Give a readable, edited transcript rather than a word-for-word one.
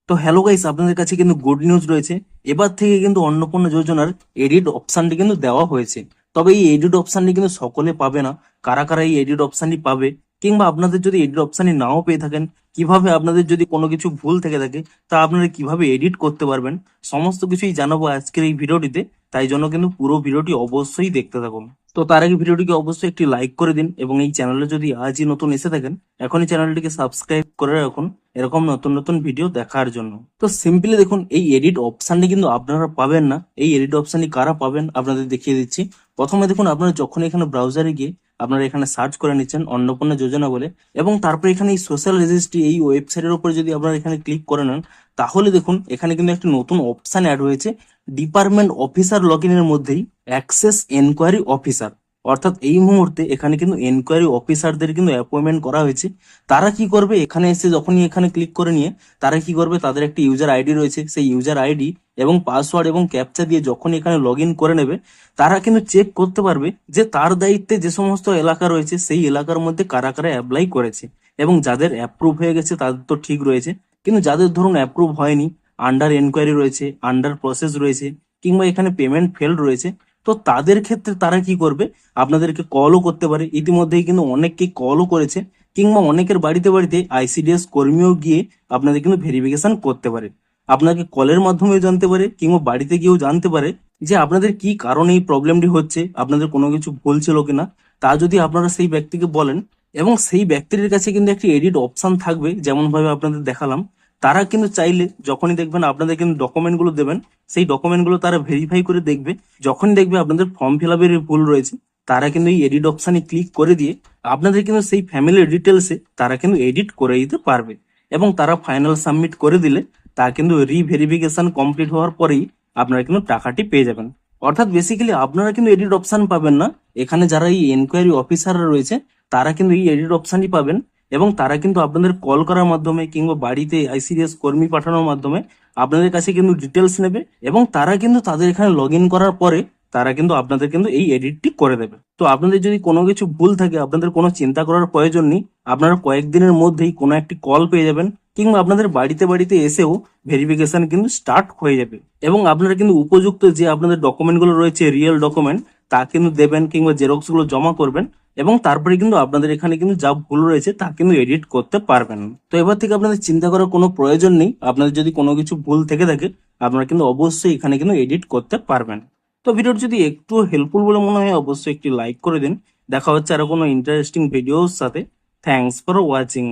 তো hello guys, আপনাদের কাছে কিন্তু গুড নিউজ রয়েছে। এবার থেকে কিন্তু অন্নপূর্ণা যোজনার এডিট অপশনটি কিন্তু দেওয়া হয়েছে। তবে এই এডিট অপশনটি কিন্তু সকলে পাবে না। কারা কারা এই এডিট অপশনটি পাবে, কিংবা আপনাদের যদি এডিট অপশনটি নাও পেয়ে থাকেন, কিভাবে আপনাদের যদি কোনো কিছু ভুল থেকে থাকে তা আপনারা কিভাবে এডিট করতে পারবেন, সমস্ত কিছুই জানাবো আজকের এই ভিডিওটিতে। তাই জন্য কিন্তু পুরো ভিডিওটি অবশ্যই দেখতে থাকুন। তো তার আগে ভিডিওটিকে অবশ্যই একটি লাইক করে দিন, এবং এই চ্যানেলে যদি আজই নতুন এসে থাকেন এখনই চ্যানেলটিকে সাবস্ক্রাইব করে রাখুন এরকম নতুন নতুন ভিডিও দেখার জন্য। তো সিম্পলি দেখুন, এই এডিট অপশনটি কিন্তু আপনারা পাবেন না। এই এডিট অপশনটি কারা পাবেন আপনাদের দেখিয়ে দিচ্ছি। প্রথমে দেখুন, আপনারা যখন এখানে ব্রাউজারে গিয়ে আপনারা এখানে সার্চ করে নিচ্ছেন অন্নপূর্ণা যোজনা বলে, এবং তারপরে এখানে এই সোশ্যাল রেজিস্ট্রি এই ওয়েবসাইটের উপরে যদি আপনারা এখানে ক্লিক করে নেন, তাহলে দেখুন এখানে কিন্তু একটি নতুন অপশন অ্যাড হয়েছে। ডিপার্টমেন্ট অফিসার লগ ইনের মধ্যেই অ্যাক্সেস এনকোয়ারি অফিসার, অর্থাৎ এই মুহূর্তে এখানে কিন্তু এনকোয়ারি অফিসারদের কিন্তু অ্যাপয়েন্টমেন্ট করা হয়েছে। তারা কি করবে, এখানে এসে যখনই এখানে ক্লিক করে নিয়ে তারা কি করবে, তাদের একটা ইউজার আইডি রয়েছে, সেই ইউজার আইডি এবং পাসওয়ার্ড এবং ক্যাপচা দিয়ে যখন এখানে লগ ইন করে নেবে, তারা কিন্তু চেক করতে পারবে যে তার দায়িত্বে যে সমস্ত এলাকা রয়েছে সেই এলাকার মধ্যে কারা কারা অ্যাপ্লাই করেছে, এবং যাদের অ্যাপ্রুভ হয়ে গেছে তাদের তো ঠিক রয়েছে, কিন্তু যাদের ধরুন অ্যাপ্রুভ হয়নি, আন্ডার এনকোয়ারি রয়েছে, আন্ডার প্রসেস রয়েছে, কিংবা এখানে পেমেন্ট ফেল রয়েছে, তো তাদের ক্ষেত্রে তারা কি করবে, আপনাদেরকে কলও করতে পারে। ইতিমধ্যেই কিন্তু অনেককে কলও করেছে, কিংবা অনেকের বাড়িতে বাড়িতে আইসিডিএস কর্মীও গিয়ে আপনাদের কিন্তু ভেরিফিকেশন করতে পারে। আপনাকে কলের মাধ্যমেও জানতে পারে, কিংবা বাড়িতে গিয়েও জানতে পারে যে আপনাদের কি কারণে এই প্রবলেমটি হচ্ছে, আপনাদের কোনো কিছু ভুল ছিল কিনা। তা যদি আপনারা সেই ব্যক্তিকে বলেন, এবং সেই ব্যক্তির কাছে কিন্তু একটি এডিট অপশন থাকবে, যেমন ভাবে আপনাদের দেখালাম। তারা কিন্তু চাইলে যখনই দেখবেন আপনাদের কিন্তু ডকুমেন্ট গুলো দেবেন, সেই ডকুমেন্ট গুলো তারা ভেরিফাই করে দেখবে। যখন দেখবে আপনাদের ফর্ম ফিল আপের ভুল রয়েছে, তারা কিন্তু এই এডিট অপশনে ক্লিক করে দিয়ে আপনাদের কিন্তু সেই ফ্যামিলির ডিটেলসে তারা কিন্তু এডিট করে দিতে পারবে, এবং তারা ফাইনাল সাবমিট করে দিলে তা কিন্তু রিভেরিফিকেশন কমপ্লিট হওয়ার পরেই আপনারা কিন্তু টাকাটি পেয়ে যাবেন। অর্থাৎ বেসিক্যালি আপনারা কিন্তু এডিট অপশন পাবেন না, এখানে যারা এই এনকোয়ারি অফিসাররা রয়েছে তারা কিন্তু এই এডিট অপশনই পাবেন, এবং তারা কিন্তু আপনাদের কল করার মাধ্যমে কিংবা বাড়িতে আইসিডিএস কর্মী পাঠানোর মাধ্যমে আপনাদের কাছে কিন্তু ডিটেলস নেবে, এবং তারা কিন্তু তাদের এখানে লগ ইন করার পরে তারা কিন্তু আপনাদের কিন্তু এই এডিটটি করে দেবে। তো আপনাদের যদি কোনো কিছু ভুল থাকে, আপনাদের কোনো চিন্তা করার প্রয়োজন নেই। আপনারা কয়েকদিনের মধ্যেই কোনো একটি কল পেয়ে যাবেন, কিংবা আপনাদের বাড়িতে বাড়িতে এসেও ভেরিফিকেশন কিন্তু স্টার্ট হয়ে যাবে, এবং আপনারা কিন্তু উপযুক্ত যে আপনাদের ডকুমেন্ট গুলো রয়েছে রিয়েল ডকুমেন্ট তা কিন্তু দেবেন, কিংবা জেরক্স গুলো জমা করবেন, এবং তারপরে কিন্তু আপনাদের এখানে কিন্তু যা ভুল রয়েছে তা কিন্তু এডিট করতে পারবেন। তো এবার থেকে আপনাদের চিন্তা করার কোনো প্রয়োজন নেই। আপনাদের যদি কোনো কিছু ভুল থেকে থাকে, আপনারা কিন্তু অবশ্যই এখানে কিন্তু এডিট করতে পারবেন। তো ভিডিওটি যদি একটু হেল্পফুল বলে মনে হয় অবশ্যই একটি লাইক করে দিন। দেখা হচ্ছে আরো কোনো ইন্টারেস্টিং ভিডিওর সাথে। Thanks for watching.